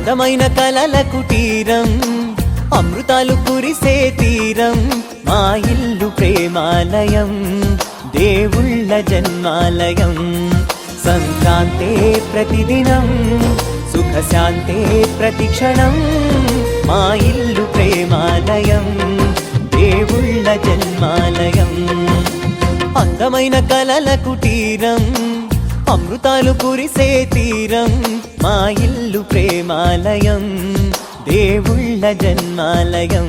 అందమైన కలల కుటీరం, అమృతాలు కురిసే తీరం, మా ఇల్లు ప్రేమాలయం, దేవుళ్ళ జన్మాలయం. సంక్రాంతే ప్రతిదినం, సుఖశాంతే ప్రతిక్షణం, మా ఇల్లు ప్రేమాలయం, దేవుళ్ళ జన్మాలయం. అందమైన కలల కుటీరం, అమృతాలు కురిసే తీరం, మా ఇల్లు ప్రేమాలయం, దేవుళ్ళ జన్మాలయం.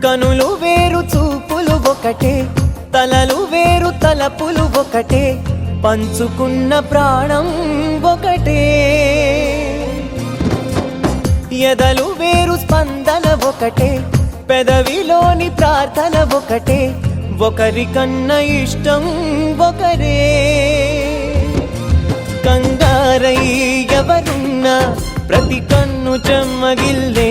కనులు వేరు చూపులు ఒకటే, తలలు వేరు తలపులు ఒకటే, పంచుకున్న ప్రాణం ఒకటే. ఎదలు వేరు స్పందన ఒకటే, పెదవిలోని ప్రార్థన ఒకటే, ఒకరికన్నా ఇష్టం ఒకరే. కంగారై ఎవరున్నా ప్రతి కన్ను చెమ్మగిల్లే